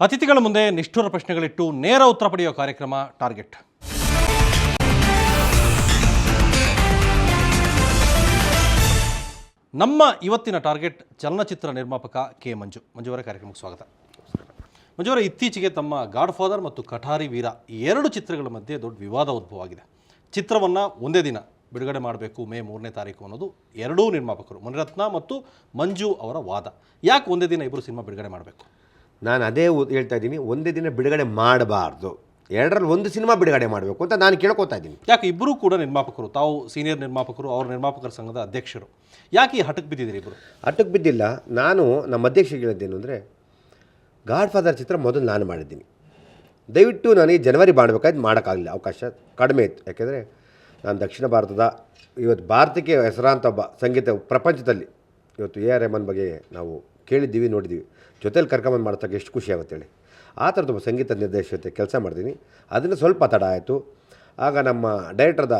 ಅತಿಥಿಗಳ ಮುಂದೆ ನಿಷ್ಠುರ ಪ್ರಶ್ನೆಗಳಿಟ್ಟು ನೇರ ಉತ್ತರ ಪಡೆಯುವ ಕಾರ್ಯಕ್ರಮ ಟಾರ್ಗೆಟ್. ನಮ್ಮ ಇವತ್ತಿನ ಟಾರ್ಗೆಟ್ ಚಲನಚಿತ್ರ ನಿರ್ಮಾಪಕ ಕೆ ಮಂಜು. ಮಂಜುವರ ಕಾರ್ಯಕ್ರಮಕ್ಕೆ ಸ್ವಾಗತ. ಮಂಜುವರ, ಇತ್ತೀಚೆಗೆ ತಮ್ಮ ಗಾಡ್ ಫಾದರ್ ಮತ್ತು ಕಠಾರಿ ವೀರ ಎರಡು ಚಿತ್ರಗಳ ಮಧ್ಯೆ ದೊಡ್ಡ ವಿವಾದ ಉದ್ಭವ ಆಗಿದೆ. ಚಿತ್ರವನ್ನು ಒಂದೇ ದಿನ ಬಿಡುಗಡೆ ಮಾಡಬೇಕು, ಮೇ 3ನೇ ತಾರೀಕು ಅನ್ನೋದು ಎರಡೂ ನಿರ್ಮಾಪಕರು ಮಣಿರತ್ನ ಮತ್ತು ಮಂಜು ಅವರ ವಾದ. ಯಾಕೆ ಒಂದೇ ದಿನ ಇಬ್ಬರು ಸಿನಿಮಾ ಬಿಡುಗಡೆ ಮಾಡಬೇಕು? ನಾನು ಅದೇ ಹೇಳ್ತಾ ಇದ್ದೀನಿ, ಒಂದೇ ದಿನ ಬಿಡುಗಡೆ ಮಾಡಬಾರ್ದು, ಎರಡರಲ್ಲಿ ಒಂದು ಸಿನಿಮಾ ಬಿಡುಗಡೆ ಮಾಡಬೇಕು ಅಂತ ನಾನು ಕೇಳ್ಕೊತಾ ಇದ್ದೀನಿ. ಯಾಕೆ ಇಬ್ಬರೂ ಕೂಡ ನಿರ್ಮಾಪಕರು, ತಾವು ಸೀನಿಯರ್ ನಿರ್ಮಾಪಕರು, ಅವ್ರ ನಿರ್ಮಾಪಕರ ಸಂಘದ ಅಧ್ಯಕ್ಷರು, ಯಾಕೆ ಈ ಹಠಕ್ಕೆ ಬಿದ್ದಿದ್ದೀರಿ ಇಬ್ಬರು? ಹಠಕ್ಕೆ ಬಿದ್ದಿಲ್ಲ. ನಾನು ನಮ್ಮ ಅಧ್ಯಕ್ಷರಿಗೆ ಹೇಳಿದ್ದೇನು ಅಂದರೆ, ಗಾಡ್ ಫಾದರ್ ಚಿತ್ರ ಮೊದಲು ನಾನು ಮಾಡಿದ್ದೀನಿ, ದಯವಿಟ್ಟು ನನಗೆ ಜನವರಿ ಮಾಡಬೇಕಾಯ್ತು, ಮಾಡೋಕ್ಕಾಗಲಿಲ್ಲ, ಅವಕಾಶ ಕಡಿಮೆ ಇತ್ತು. ಯಾಕೆಂದರೆ ನಾನು ದಕ್ಷಿಣ ಭಾರತದ ಇವತ್ತು ಭಾರತಕ್ಕೆ ಹೆಸರಾಂತ ಒಬ್ಬ ಸಂಗೀತ ಪ್ರಪಂಚದಲ್ಲಿ ಇವತ್ತು ಎ ಆರ್ ರೆಹಮಾನ್ ಬಗ್ಗೆ ನಾವು ಕೇಳಿದ್ದೀವಿ, ನೋಡಿದ್ದೀವಿ, ಜೊತೆಲಿ ಕರ್ಕೊಂಬಂದು ಮಾಡ್ತಕ್ಕ ಎಷ್ಟು ಖುಷಿ ಆಗುತ್ತೆ ಹೇಳಿ. ಆ ಥರದ್ದು ಒಬ್ಬ ಸಂಗೀತ ನಿರ್ದೇಶಕತೆ ಕೆಲಸ ಮಾಡ್ತೀನಿ. ಅದನ್ನು ಸ್ವಲ್ಪ ತಡ ಆಯಿತು. ಆಗ ನಮ್ಮ ಡೈರೆಕ್ಟರ್ದ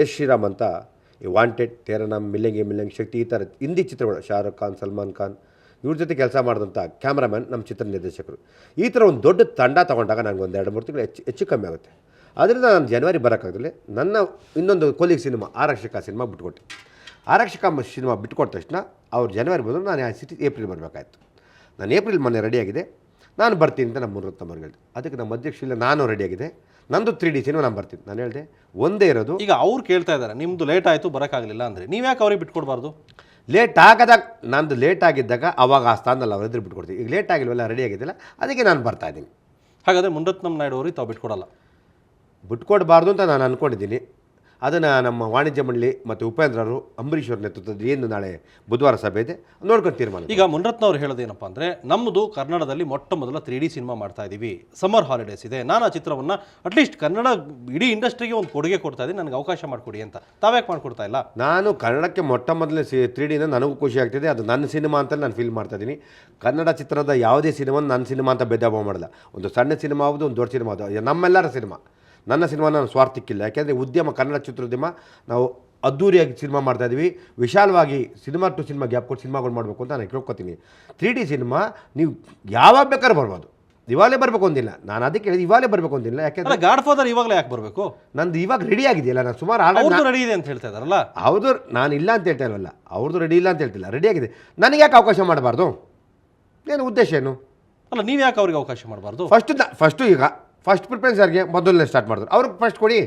ಎಸ್ ಶ್ರೀರಾಮ್ ಅಂತ ಈ ವಾಂಟೆಡ್, ತೇರನಾಮ್, ಮಿಲ್ಲಂಗಿ ಶಕ್ತಿ, ಈ ಥರ ಹಿಂದಿ ಚಿತ್ರಗಳು, ಶಾರುಖ್ ಖಾನ್, ಸಲ್ಮಾನ್ ಖಾನ್ ಇವ್ರ ಜೊತೆ ಕೆಲಸ ಮಾಡಿದಂಥ ಕ್ಯಾಮ್ರಾಮ್ಯಾನ್ ನಮ್ಮ ಚಿತ್ರ ನಿರ್ದೇಶಕರು. ಈ ಥರ ಒಂದು ದೊಡ್ಡ ತಂಡ ತೊಗೊಂಡಾಗ ನನಗೆ ಒಂದು 2-3 ತಿಂಗಳು ಹೆಚ್ಚು ಕಮ್ಮಿ ಆಗುತ್ತೆ. ಅದರಿಂದ ನಾನು ಜನವರಿ ಬರೋಕ್ಕಾಗಲಿ ನನ್ನ ಇನ್ನೊಂದು ಕೊಲಿಗ್ ಸಿನಿಮಾ ಆರಕ್ಷಕ ಸಿನಿಮಾ ಬಿಟ್ಕೊಟ್ಟೆ. ಆರಕ್ಷಕ ಸಿನಿಮಾ ಬಿಟ್ಕೊಟ್ಟ ತಕ್ಷಣ ಅವ್ರು ಜನವರಿ ಬಂದರು, ನಾನು ಆ ಸಿಟಿ ಏಪ್ರಿಲ್ ಬರಬೇಕಾಯ್ತು. ನಾನು ಏಪ್ರಿಲ್ ಮೊನ್ನೆ ರೆಡಿಯಾಗಿದೆ, ನಾನು ಬರ್ತೀನಿ ಅಂತ ನಮ್ಮ ಮಣಿರತ್ನವ್ರಿಗೆ ಹೇಳಿದೆ. ಅದಕ್ಕೆ ನಮ್ಮ ಅಧ್ಯಕ್ಷ ಇಲ್ಲ, ನಾನು ರೆಡಿಯಾಗಿದೆ, ನಂದು 3D ಸಿನಿಮಾ ನಾನು ಬರ್ತೀನಿ. ನಾನು ಹೇಳಿದೆ ಒಂದೇ ಇರೋದು. ಈಗ ಅವ್ರು ಕೇಳ್ತಾ ಇದ್ದಾರೆ, ನಿಮ್ಮದು ಲೇಟ್ ಆಯಿತು ಬರೋಕ್ಕಾಗಲಿಲ್ಲ ಅಂದರೆ ನೀವು ಯಾಕೆ ಅವ್ರಿಗೆ ಬಿಟ್ಕೊಡ್ಬಾರ್ದು? ಲೇಟ್ ಆಗದಾಗ, ನಂದು ಲೇಟ್ ಆಗಿದ್ದಾಗ ಅವಾಗ ಆ ಸ್ಥಾನದಲ್ಲಿ ಅವರಿದ್ರೆ ಬಿಟ್ಕೊಡ್ತೀವಿ. ಈಗ ಲೇಟ್ ಆಗಿಲ್ವಲ್ಲ, ರೆಡಿ ಆಗಿದ್ದಿಲ್ಲ, ಅದಕ್ಕೆ ನಾನು ಬರ್ತಾಯಿದ್ದೀನಿ. ಹಾಗಾದರೆ ಮಣಿರತ್ನಂ ನಾಯ್ಡು ಅವ್ರಿಗೆ ತಾವು ಬಿಟ್ಕೊಡಲ್ಲ? ಬಿಟ್ಕೊಡ್ಬಾರ್ದು ಅಂತ ನಾನು ಅಂದ್ಕೊಂಡಿದ್ದೀನಿ. ಅದನ್ನು ನಮ್ಮ ವಾಣಿಜ್ಯ ಮಂಡಳಿ ಮತ್ತು ಉಪೇಂದ್ರರು, ಅಂಬರೀಷ್ ಅವ್ರ ನೇತೃತ್ವದ ಏನು ನಾಳೆ ಬುಧವಾರ ಸಭೆ ಇದೆ, ನೋಡ್ಕೊಂಡು ತೀರ್ಮಾನ. ಈಗ ಮಣಿರತ್ನ ಅವ್ರು ಹೇಳೋದೇನಪ್ಪ ಅಂದರೆ, ನಮ್ಮದು ಕನ್ನಡದಲ್ಲಿ ಮೊಟ್ಟ ಮೊದಲ 3D ಸಿನಿಮಾ ಮಾಡ್ತಾ ಇದ್ದೀವಿ, ಸಮ್ಮರ್ ಹಾಲಿಡೇಸ್ ಇದೆ, ನಾನು ಆ ಚಿತ್ರವನ್ನು ಅಟ್ಲೀಸ್ಟ್ ಕನ್ನಡ ಇಡೀ ಇಂಡಸ್ಟ್ರಿಗೆ ಒಂದು ಕೊಡುಗೆ ಕೊಡ್ತಾ ಇದ್ದೀನಿ, ನನಗೆ ಅವಕಾಶ ಮಾಡಿಕೊಡಿ ಅಂತ. ತಾವ್ಯಾಕೆ ಮಾಡಿಕೊಡ್ತಾ ಇಲ್ಲ? ನಾನು ಕನ್ನಡಕ್ಕೆ ಮೊಟ್ಟ ಮೊದಲನೇ 3Dನ ನನಗೂ ಖುಷಿ ಆಗ್ತಿದೆ. ಅದು ನನ್ನ ಸಿನಿಮಾ ಅಂತ ನಾನು ಫೀಲ್ ಮಾಡ್ತಾ ಇದ್ದೀನಿ. ಕನ್ನಡ ಚಿತ್ರದ ಯಾವುದೇ ಸಿನಿಮಾ ನನ್ನ ಸಿನಿಮಾ ಅಂತ ಭೇದ ಭಾವ ಮಾಡಲ್ಲ. ಒಂದು ಸಣ್ಣ ಸಿನಿಮಾ ಆಗೋದು, ಒಂದು ದೊಡ್ಡ ಸಿನಿಮಾ ಆಗೋದು, ನಮ್ಮೆಲ್ಲರ ಸಿನಿಮಾ. ನನ್ನ ಸಿನಿಮಾ ನಾನು ಸ್ವಾರ್ಥಕ್ಕಿಲ್ಲ. ಯಾಕೆಂದರೆ ಉದ್ಯಮ, ಕನ್ನಡ ಚಿತ್ರೋದ್ಯಮ ನಾವು ಅದ್ದೂರಿಯಾಗಿ ಸಿನಿಮಾ ಮಾಡ್ತಾಯಿದ್ದೀವಿ. ವಿಶಾಲವಾಗಿ ಸಿನಿಮಾ ಟು ಸಿನಿಮಾ ಗ್ಯಾಪ್ ಕೊಟ್ಟು ಸಿನಿಮಾಗಳು ಮಾಡಬೇಕು ಅಂತ ನಾನು ಕೇಳ್ಕೊತೀನಿ. 3D ಸಿನಿಮಾ ನೀವು ಯಾವಾಗ ಬೇಕಾದ್ರೂ ಬರ್ಬೋದು, ಇವಾಗಲೇ ಬರಬೇಕು ಅಂದಿಲ್ಲ. ನಾನು ಅದಕ್ಕೆ ಹೇಳಿದೆ ಇವಾಗಲೇ ಬರಬೇಕು ಅಂದಿಲ್ಲ. ಯಾಕೆಂದರೆ ಗಾಡ್ ಫಾದರ್ ಇವಾಗಲೇ ಯಾಕೆ ಬರಬೇಕು? ನಂದು ಇವಾಗ ರೆಡಿ ಆಗಿದೆಯಲ್ಲ, ನಾನು ಸುಮಾರು ರೆಡಿ ಇದೆ ಅಂತ ಹೇಳ್ತಾ ಇದ್ದಾರಲ್ಲ. ಅವ್ರದ್ದು ನಾನು ಇಲ್ಲ ಅಂತ ಹೇಳ್ತಾ ಇಲ್ವಲ್ಲ, ಅವ್ರದ್ದು ರೆಡಿ ಇಲ್ಲ ಅಂತ ಹೇಳ್ತಿಲ್ಲ, ರೆಡಿ ಆಗಿದೆ. ನನಗೆ ಯಾಕೆ ಅವಕಾಶ ಮಾಡಬಾರ್ದು? ಏನು ಉದ್ದೇಶ ಏನು? ಅಲ್ಲ, ನೀವು ಯಾಕೆ ಅವ್ರಿಗೆ ಅವಕಾಶ ಮಾಡಬಾರ್ದು? ಫಸ್ಟ್ ಪ್ರಿಫರೆನ್ಸ್ ಯಾರಿಗೆ ಮೊದಲನೇ ಸ್ಟಾರ್ಟ್ ಮಾಡಿದ್ರು, ಅವ್ರಿಗೆ ಫಸ್ಟ್ ಕೊಡಿ,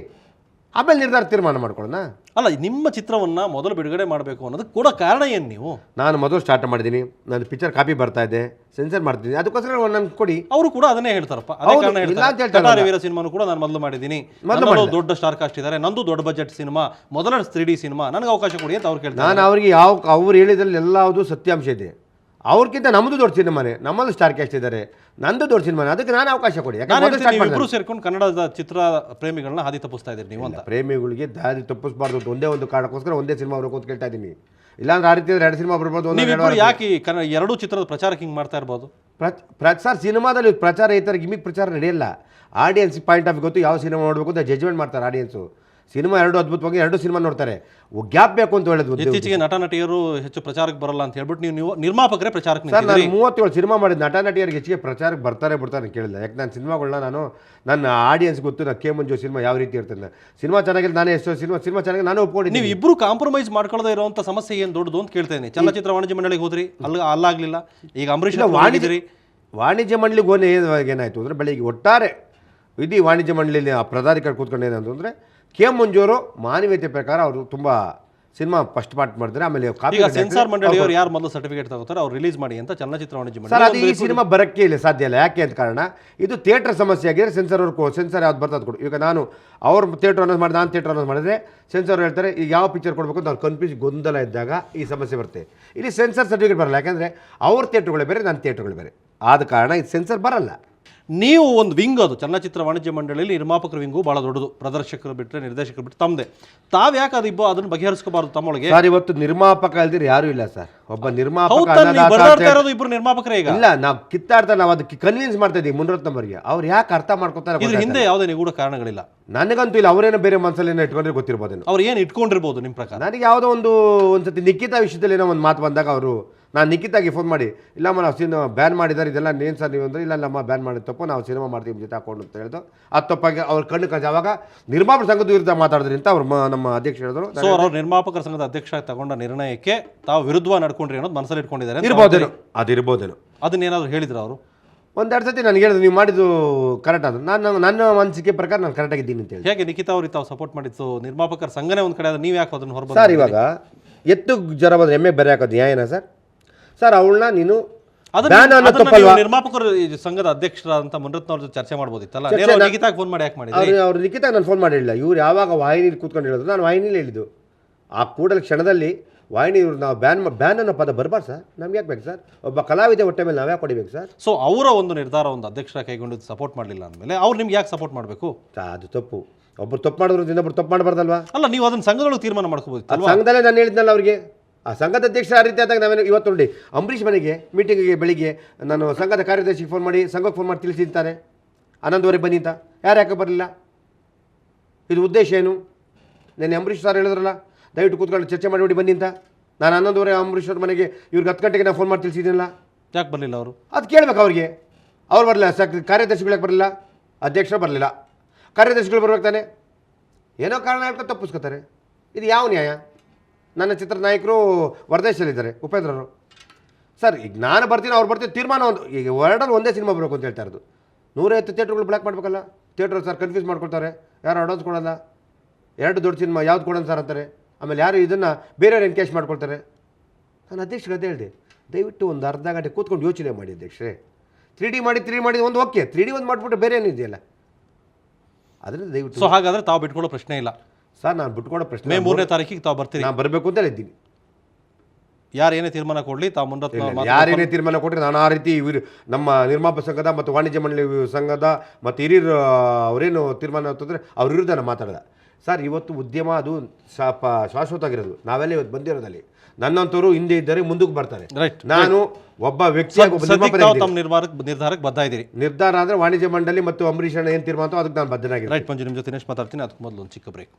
ಆಮೇಲೆ ನಿರ್ಧಾರ ತೀರ್ಮಾನ ಮಾಡ್ಕೊಳ್ಳೋಣ. ಅಲ್ಲ, ನಿಮ್ಮ ಚಿತ್ರವನ್ನು ಮೊದಲು ಬಿಡುಗಡೆ ಮಾಡಬೇಕು ಅನ್ನೋದಕ್ಕೆ ಕೂಡ ಕಾರಣ ಏನು? ನೀವು ನಾನು ಮೊದಲು ಸ್ಟಾರ್ಟ್ ಮಾಡಿದ್ದೀನಿ, ನನ್ನ ಪಿಕ್ಚರ್ ಕಾಪಿ ಬರ್ತಾ ಇದೆ, ಸೆನ್ಸರ್ ಮಾಡ್ತೀನಿ, ಅದಕ್ಕೋಸ್ಕರ ನಾನು ಕೊಡಿ. ಅವರು ಕೂಡ ಅದನ್ನೇ ಹೇಳ್ತಾರಪ್ಪ. ವೀರ ಸಿನಿಮಾನು ಕೂಡ ನಾನು ಮೊದಲು ಮಾಡಿದ್ದೀನಿ, ದೊಡ್ಡ ಸ್ಟಾರ್ ಕಾಸ್ಟ್ ಇದ್ದಾರೆ, ನಂದು ದೊಡ್ಡ ಬಜೆಟ್ ಸಿನಿಮಾ, ಮೊದಲ 3D ಸಿನಿಮಾ, ನನಗೆ ಅವಕಾಶ ಕೊಡಿ ಅಂತ ಅವ್ರು ಕೇಳ್ತಾರೆ. ನಾನು ಅವ್ರಿಗೆ ಅವ್ರು ಹೇಳಿದ್ರಲ್ಲಿ ಎಲ್ಲಾವುದು ಸತ್ಯಾಂಶ ಇದೆ. ಅವ್ರಿಗಿಂತ ನಮ್ಮದು ದೊಡ್ಡ ಸಿನಿಮಾನೇ, ನಮ್ಮಲ್ಲಿ ಸ್ಟಾರ್ ಕ್ಯಾಸ್ಟ್ ಇದ್ದಾರೆ, ನಂದು ದೊಡ್ಡ ಸಿನಿಮಾನೇ, ಅದಕ್ಕೆ ನಾನು ಅವಕಾಶ ಕೊಡಿ. ಇಬ್ಬರು ಸೇರ್ಕೊಂಡು ಕನ್ನಡದ ಚಿತ್ರ ಪ್ರೇಮಿಗಳನ್ನ ಹಾದಿ ತಪ್ಪಿಸ್ತಾ ಇದ್ದೀರಿ ನೀವು ಅಂತ. ಪ್ರೇಮಿಗಳಿಗೆ ದಾರಿ ತಪ್ಪಿಸಬಾರ್ದು ಅಂತ ಒಂದೇ ಒಂದು ಕಾರಣಕ್ಕೋಸ್ಕರ ಒಂದೇ ಸಿನಿಮಾ ಅವ್ರಿಗೆ ಅಂತ ಕೇಳ್ತಾ ಇದ್ದೀನಿ. ಇಲ್ಲಾಂದ್ರೆ ಆ ರೀತಿ 2 ಸಿನಿಮಾ ಬರ್ಬೋದು. ಯಾಕೆ ಎರಡೂ ಚಿತ್ರದ ಪ್ರಚಾರಕ್ಕೆ ಹಿಂಗೆ ಮಾಡ್ತಾ ಇರ್ಬೋದು? ಪ್ರಚಾರ ಸಿನಿಮಾದಲ್ಲಿ ಪ್ರಚಾರ ಈ ಥರ ಗಿಮಿಕ್ ಪ್ರಚಾರ ನಡೆಯಲ್ಲ. ಆಡಿಯನ್ಸ್ ಪಾಯಿಂಟ್ ಆಫ್ ಗೊತ್ತು, ಯಾವ ಸಿನಿಮಾ ನೋಡಬೇಕು ಅಂತ ಜಜ್ಮೆಂಟ್ ಮಾಡ್ತಾರೆ ಆಡಿಯನ್ಸು. ಸಿನಿಮಾ ಎರಡು ಅದ್ಭುತವಾಗಿ 2 ಸಿನಿಮಾ ನೋಡ್ತಾರೆ, ಗ್ಯಾಪ್ ಬೇಕು ಅಂತ ಹೇಳಿದ್ರು. ಇತ್ತೀಚೆಗೆ ನಟ ನಟಿಯರು ಹೆಚ್ಚು ಪ್ರಚಾರಕ್ಕೆ ಬರಲ್ಲ ಅಂತ ಹೇಳ್ಬಿಟ್ಟು ನೀವು ನಿರ್ಮಾಪಕರೇ ಪ್ರಚಾರಕ್ಕೆ ಸರ್, ನಾನು 37 ಸಿನಿಮಾ ಮಾಡಿದ ನಟ ನಟಿಯರಿಗೆ ಹೆಚ್ಚಿಗೆ ಪ್ರಚಾರಕ್ಕೆ ಬಿಡ್ತಾರೆ ಕೇಳಿಲ್ಲ. ಯಾಕೆ ನಾನು ಸಿನಿಮಾಗಳನ್ನ ನನ್ನ ಆಡಿಯನ್ಸ್ ಗೊತ್ತು, ನಾನು ಕೆ ಮಂಜು ಸಿನಿಮಾ ಯಾವ ರೀತಿ ಇರ್ತದೆ, ಸಿನಿಮಾ ಚೆನ್ನಾಗಿಲ್ಲ, ನಾನೇ ಎಷ್ಟೋ ಸಿನಿಮಾ ಚೆನ್ನಾಗಿ ನಾನು ಒಪ್ಕೊಂಡಿದ್ದೀನಿ. ನೀವು ಇಬ್ಬರು ಕಾಂಪ್ರಮೈಸ್ ಮಾಡ್ಕೊಳ್ಳದೆ ಇರುವಂಥ ಸಮಸ್ಯೆ ಏನು ದೊಡ್ಡದು ಅಂತ ಕೇಳ್ತೇನೆ. ಚಲನಚಿತ್ರ ವಾಣಿಜ್ಯ ಮಂಡಳಿಗೆ ಹೋದ್ರಿ, ಅಲ್ಲಾಗಲಿಲ್ಲ. ಈಗ ಅಂಬರೀಷ್ ವಾಣಿಜ್ಯ ಮಂಡಳಿಗೆ ಏನಾಯಿತು ಅಂದರೆ, ಬೆಳಿಗ್ಗೆ ಒಟ್ಟಾರೆ ಇಡೀ ವಾಣಿಜ್ಯ ಮಂಡಳಿಯಲ್ಲಿ ಆ ಪದಾಧಿಕಾರಿ ಕೂತ್ಕೊಂಡು ಏನಂತಂದರೆ, ಕೆ ಮಂಜೂರು ಮಾನವೀಯತೆ ಪ್ರಕಾರ ಅವರು ತುಂಬ ಸಿನಿಮಾ ಫಸ್ಟ್ ಪಾರ್ಟ್ ಮಾಡಿದ್ರೆ, ಆಮೇಲೆ ಸೆನ್ಸಾರ್ ಮಂಡಳಿಯವರು ಯಾರು ಮೊದಲು ಸರ್ಟಿಫಿಕೇಟ್ ತಗೋತಾರೆ ಅವ್ರು ರಿಲೀಸ್ ಮಾಡಿ ಅಂತ ಚಲನಚಿತ್ರ ವಾಣಿಜ್ಯ ಮಂಡಳಿ. ಸರ್, ಅದು ಈ ಸಿನಿಮಾ ಬರೋಕ್ಕೆ ಇಲ್ಲ, ಸಾಧ್ಯ ಇಲ್ಲ. ಯಾಕೆ ಅಂತ ಕಾರಣ, ಇದು ಥಿಯೇಟರ್ ಸಮಸ್ಯೆ ಆಗಿದ್ರೆ ಸೆನ್ಸರ್ ಯಾವ್ದು ಬರ್ತದೆ ಕೊಡು. ಈಗ ನಾನು ಅವ್ರ ಥಿಯೇಟರ್ ಅನ್ನೋದು ಮಾಡಿ, ನಾನು ಥಿಯೇಟರ್ ಅನ್ನೋದು ಮಾಡಿದ್ರೆ ಸೆನ್ಸರ್ ಹೇಳ್ತಾರೆ ಈಗ ಯಾವ ಪಿಕ್ಚರ್ ಕೊಡಬೇಕು ಅಂತ ಅವ್ರು ಕನ್ಫ್ಯೂಸ್ ಗೊಂದಲ ಇದ್ದಾಗ ಈ ಸಮಸ್ಯೆ ಬರುತ್ತೆ. ಇಲ್ಲಿ ಸೆನ್ಸರ್ ಸರ್ಟಿಫಿಕೇಟ್ ಬರಲ್ಲ, ಯಾಕೆಂದರೆ ಅವ್ರ ಥಿಯೇಟರ್ಗಳೇ ಬೇರೆ, ನನ್ನ ಥಿಯೇಟರ್ಗಳು ಬೇರೆ, ಆದ ಕಾರಣ ಇದು ಸೆನ್ಸರ್ ಬರಲ್ಲ. ನೀವು ಒಂದು ವಿಂಗ್, ಅದು ಚಲನಚಿತ್ರ ವಾಣಿಜ್ಯ ಮಂಡಳಿಯಲ್ಲಿ ನಿರ್ಮಾಪಕರ ವಿಂಗು ಭಾಳ ದೊಡ್ಡದು, ಪ್ರದರ್ಶಕರು ಬಿಟ್ಟರೆ ನಿರ್ದೇಶಕರು ಬಿಟ್ಟು ತಮ್ಮದೇ. ತಾವು ಯಾಕೆ ಅದನ್ನು ಬಗೆಹರಿಸ್ಕೋಬಾರ್ದು ತಮ್ಮೊಳಗೆ? ಸರ್, ಇವತ್ತು ನಿರ್ಮಾಪಕ ಅಲ್ದಿರ ಯಾರು ಇಲ್ಲ ಸರ್. ಒಬ್ಬ ನಿರ್ಮಾಪಕ ಇಬ್ಬರು ನಿರ್ಮಾಪಕರೇ. ಈಗ ಇಲ್ಲ, ನಾವು ಕಿತ್ತಾಡ್ತಾ ನಾವು ಅದಕ್ಕೆ ಕನ್ವಿನ್ಸ್ ಮಾಡ್ತಾ ಇದ್ದೀವಿ ಮಣಿರತ್ನಂಬರಿಗೆ. ಅವ್ರು ಯಾಕೆ ಅರ್ಥ ಮಾಡ್ಕೊತಾರೆ? ಇದ್ರ ಹಿಂದೆ ಯಾವುದೇ ನಿಗೂಢ ಕಾರಣಗಳಿಲ್ಲ, ನನಗಂತೂ ಇಲ್ಲ. ಅವರೇನೋ ಬೇರೆ ಮನಸ್ಸಲ್ಲಿ ಇಟ್ಕೊಂಡ್ರೆ ಗೊತ್ತಿರ್ಬೋದು. ಅವ್ರು ಏನು ಇಟ್ಕೊಂಡಿರ್ಬೋದು ನಿಮ್ಮ ಪ್ರಕಾರ? ನನಗೆ ಯಾವುದೋ ಒಂದ್ಸತಿ ನಿಖಿತಾ ವಿಷಯದಲ್ಲಿ ಏನೋ ಒಂದು ಮಾತು ಬಂದಾಗ ಅವರು ನಾನು ನಿಖಿತಾಗಿ ಫೋನ್ ಮಾಡಿ ಇಲ್ಲಮ್ಮ ನಾವು ಸಿನಿಮಾ ಬ್ಯಾನ್ ಮಾಡಿದ್ದಾರೆ ಇದೆಲ್ಲ ನೇನು ಸರ್ ನೀವು ಅಂದರೆ ಇಲ್ಲ ನಮ್ಮ ಬ್ಯಾನ್ ಮಾಡಿದ ತಪ್ಪು ನಾವು ಸಿನಿಮಾ ಮಾಡ್ತೀವಿ ಜೊತೆ ಹಾಕೊಂಡು ಅಂತ ಹೇಳಿದ್ರು ಅದು ತಪ್ಪಾಗಿ ಅವ್ರ ಕಣ್ಣು ಕಳಿಸಿ ಆವಾಗ ನಿರ್ಮಾಪಕ ಸಂಘದ ವಿರುದ್ಧ ಮಾತಾಡಿದ್ರಿ ಅಂತ ಅವ್ರು ನಮ್ಮ ಅಧ್ಯಕ್ಷ ಹೇಳಿದ್ರು. ಸೊ ಅವ್ರ ನಿರ್ಮಾಪಕರ ಸಂಘದ ಅಧ್ಯಕ್ಷ ತಗೊಂಡ ನಿರ್ಣಯಕ್ಕೆ ತಾವು ವಿರುದ್ಧ ನಡ್ಕೊಂಡ್ರಿ ಅನ್ನೋದು ಮನಸ್ಸಲ್ಲಿ ಇಟ್ಕೊಂಡಿದ್ದಾರೆ. ಇರ್ಬೋದೇನು, ಅದು ಅದನ್ನೇನಾದ್ರು ಹೇಳಿದ್ರು ಅವರು? ಒಂದೆರಡು ಸತಿ ನನಗೆ ಹೇಳಿದ್ರು ನೀವು ಮಾಡಿದ್ದು ಕರೆಕ್ಟ್ ಅದು. ನನ್ನ ಅನಿಸಿಕೆ ಪ್ರಕಾರ ನಾನು ಕರೆಕ್ಟಾಗಿದ್ದೀನಿ ಅಂತ ಹೇಳಿ. ಹೇಗೆ ನಿಖಿತಾ ಅವ್ರಿಗೆ ತಾವು ಸಪೋರ್ಟ್ ಮಾಡಿದ್ದು ನಿರ್ಮಾಪಕರ ಸಂಘನೇ ಒಂದು ಕಡೆ ಆದ್ರೆ ನೀವು ಯಾಕೆ ಅದನ್ನು ಹೊರಬಂದು? ಸರ್ ಇವಾಗ ಎತ್ತು ಜ್ವರ ಬಂದ್ರೆ ಎಮ್ಮೆ ಬೇರೆ ಹಾಕೋದು ನ್ಯಾಯನಾ ಸರ್ ಅವಳನ್ನ ನೀನು ನಿರ್ಮಾಪಕರು ಸಂಘದ ಅಧ್ಯಕ್ಷರಾದಂತ ಮುನರತ್ನ ಅವ್ರ ಜೊತೆ ಚರ್ಚೆ ಮಾಡ್ಬೋದಿತ್ತಲ್ಲ. ನಿಖಿತಾಗ್ ಫೋನ್ ಮಾಡಿ ಯಾಕೆ ಮಾಡಿದ್ರಿ? ಅವ್ರು ನಿಖಿತಾ ನಾನು ಫೋನ್ ಮಾಡಿಲ್ಲ. ಇವ್ರು ಯಾವಾಗ ವಾಹಿನಿಲಿ ಕೂತ್ಕೊಂಡು ಹೇಳಿದ್ರು ನಾನು ವಾಹಿನಿಲಿ ಹೇಳಿದ್ದು ಆ ಕೂಡಲ ಕ್ಷಣದಲ್ಲಿ ವಾಹಿನಿ ಇವ್ರು ನಾವು ಬ್ಯಾನ್ ಅನ್ನೋ ಪದ ಬರಬಾರ್ದು ಸರ್. ನಮ್ಗೆ ಯಾಕೆ ಬೇಕು ಸರ್? ಒಬ್ಬ ಕಲಾವಿದ ಹೊಟ್ಟೆ ಮೇಲೆ ನಾವ್ಯಾಕೆ ಹೊಡಿಬೇಕು ಸರ್? ಸೊ ಅವರ ಒಂದು ನಿರ್ಧಾರ ಒಂದು ಅಧ್ಯಕ್ಷರ ಕೈಗೊಂಡು ಸಪೋರ್ಟ್ ಮಾಡಲಿಲ್ಲ ಅಂದಮೇಲೆ ಅವ್ರು ನಿಮ್ಗೆ ಯಾಕೆ ಸಪೋರ್ಟ್ ಮಾಡಬೇಕು? ಅದು ತಪ್ಪು. ಒಬ್ಬರು ತಪ್ಪು ಮಾಡಿದ್ರು ಇನ್ನೊಬ್ರು ತಪ್ಪು ಮಾಡಬಾರ್ದಲ್ವಾ? ಅಲ್ಲ, ನೀವು ಅದನ್ನ ಸಂಘದೊಳಗೆ ತೀರ್ಮಾನ ಮಾಡ್ಕೋಬಹುದು. ಸಂಘದಲ್ಲೇ ನಾನು ಹೇಳಿದ್ನಲ್ಲ ಅವ್ರಿಗೆ. ಆ ಸಂಘದ ಅಧ್ಯಕ್ಷ ಆ ರೀತಿ ಆದಾಗ ನಾವೇನು ಇವತ್ತು ನೋಡಿ ಅಂಬರೀಷ್ ಮನೆಗೆ ಮೀಟಿಂಗಿಗೆ ಬೆಳಿಗ್ಗೆ ನಾನು ಸಂಘದ ಕಾರ್ಯದರ್ಶಿಗೆ ಫೋನ್ ಮಾಡಿ ಸಂಘಕ್ಕೆ ಫೋನ್ ಮಾಡಿ ತಿಳಿಸಿರ್ತಾರೆ 11:30 ಬನ್ನಿ ಅಂತ. ಯಾಕೆ ಬರಲಿಲ್ಲ? ಇದು ಉದ್ದೇಶ ಏನು? ನಾನು ಅಂಬರೀಷ್ ಸರ್ ಹೇಳಿದ್ರಲ್ಲ ದಯವಿಟ್ಟು ಕೂತ್ಕೊಂಡು ಚರ್ಚೆ ಮಾಡಿ ಬನ್ನಿ ಅಂತ. ನಾನು 11:30 ಅಂಬರೀಷ್ ಅವ್ರ ಮನೆಗೆ ಇವ್ರಿಗೆ 10 ಗಂಟೆಗೆ ನಾನು ಫೋನ್ ಮಾಡಿ ತಿಳಿಸಿದ್ದೀನಲ್ಲ. ಯಾಕೆ ಬರಲಿಲ್ಲ ಅವರು? ಅದು ಕೇಳಬೇಕು ಅವ್ರಿಗೆ. ಅವ್ರು ಬರಲಿಲ್ಲ. ಕಾರ್ಯದರ್ಶಿಗಳಿಗೆ ಬರಲಿಲ್ಲ, ಅಧ್ಯಕ್ಷರು ಬರಲಿಲ್ಲ, ಕಾರ್ಯದರ್ಶಿಗಳು ಬರ್ಬೇಕು ತಾನೆ. ಏನೋ ಕಾರಣ ಹೇಳ್ಕೊಂಡು ತಪ್ಪಿಸ್ಕೊತಾರೆ. ಇದು ಯಾವ ನ್ಯಾಯ? ನನ್ನ ಚಿತ್ರದ ನಾಯಕರು ಹೊರದೇಶದಲ್ಲಿದ್ದಾರೆ, ಉಪೇಂದ್ರರು ಸರ್. ಈಗ ನಾನು ಬರ್ತೀನಿ, ಅವ್ರು ಬರ್ತೀನಿ, ತೀರ್ಮಾನ ಒಂದು. ಈಗ ವರ್ಲ್ಡಲ್ಲಿ ಒಂದೇ ಸಿನಿಮಾ ಬರಬೇಕು ಅಂತ ಹೇಳ್ತಾ ಇರೋದು. 150 ಥಿಯೇಟ್ರ್ಗಳು ಬ್ಲಾಕ್ ಮಾಡಬೇಕಲ್ಲ. ಥಿಯೇಟ್ರ್ ಸರ್ ಕನ್ಫ್ಯೂಸ್ ಮಾಡ್ಕೊಳ್ತಾರೆ. ಯಾರು ಅಡ್ವಾನ್ಸ್ ಕೊಡೋಲ್ಲ, 2 ದೊಡ್ಡ ಸಿನಿಮಾ ಯಾವ್ದು ಕೊಡೋಣ ಸರ್ ಅಂತಾರೆ. ಆಮೇಲೆ ಯಾರು ಇದನ್ನು ಬೇರೆಯವ್ರು ಎನ್ಕೇಶ್ ಮಾಡ್ಕೊಳ್ತಾರೆ. ನಾನು ಅಧ್ಯಕ್ಷರಿಗೆ ಅದೇ ಹೇಳಿದೆ, ದಯವಿಟ್ಟು ಒಂದು ಅರ್ಧ ಗಂಟೆ ಕೂತ್ಕೊಂಡು ಯೋಚನೆ ಮಾಡಿ ಅಧ್ಯಕ್ಷರೇ. 3D ಮಾಡಿ ಒಂದು ಓಕೆ, 3D ಒಂದು ಮಾಡಿಬಿಟ್ಟು ಬೇರೆ ಏನಿದೆಯಲ್ಲ ಅದರಿಂದ ದಯವಿಟ್ಟು. ಸೊ ಹಾಗಾದ್ರೆ ತಾವು ಬಿಟ್ಕೊಳ್ಳೋ ಪ್ರಶ್ನೆ ಇಲ್ಲ ಸರ್. ನಾನು ಬಿಟ್ಕೊಡೋ ಪ್ರಶ್ನೆ ಮೇ 3ನೇ ತಾರೀಕಿಗೆ ತಾವು ಬರ್ತೀರಿ? ನಾನು ಬರಬೇಕು ಅಂತ ಹೇಳಿದ್ದೀನಿ. ಯಾರು ಏನೇ ತೀರ್ಮಾನ ಕೊಡಲಿ ತಾವು ಮುನರತ್ನ ಯಾರೇನೇ ತೀರ್ಮಾನ ಕೊಟ್ಟರೆ ನಾನು ಆ ರೀತಿ ನಮ್ಮ ನಿರ್ಮಾಪಕ ಸಂಘದ ಮತ್ತು ವಾಣಿಜ್ಯ ಮಂಡಳಿ ಸಂಘದ ಮತ್ತು ಹಿರಿಯರು ಅವರೇನು ತೀರ್ಮಾನ ಅಂತಂದರೆ ಅವ್ರ ವಿರುದ್ಧ ನಾನು ಮಾತಾಡಿದ ಸರ್. ಇವತ್ತು ಉದ್ಯಮ ಅದು ಶಾಶ್ವತ ಆಗಿರೋದು. ನಾವೆಲ್ಲ ಇವತ್ತು ಬಂದಿರೋದಲ್ಲಿ ನನ್ನಂತವರು ಹಿಂದೆ ಇದ್ದರೆ ಮುಂದಕ್ಕೆ ಬರ್ತಾರೆ. ನಾನು ಒಬ್ಬ ವ್ಯಕ್ತಿಯಾಗಿ ತಮ್ಮ ನಿರ್ಧಾರಕ್ಕೆ ಬದ್ಧ ಇದ್ದೀರಿ. ನಿರ್ಧಾರ ಅಂದರೆ ವಾಣಿಜ್ಯ ಮಂಡಳಿ ಮತ್ತು ಅಂಬರೀಷ್ ಅಣ್ಣ ಏನು ತೀರ್ಮಾನ ಅದಕ್ಕೆ ನಾನು ಬದ್ಧನಾಗಿದ್ದೀನಿ. ರೈಟ್ ಮಂಜು, ನಿಮ್ಮ ಜೊತೆ ನೆಕ್ಸ್ಟ್ ಮಾತಾಡ್ತೀನಿ. ಅದಕ್ಕೆ ಮೊದಲು ಒಂದು ಚಿಕ್ಕ ಬ್ರೇಕ್.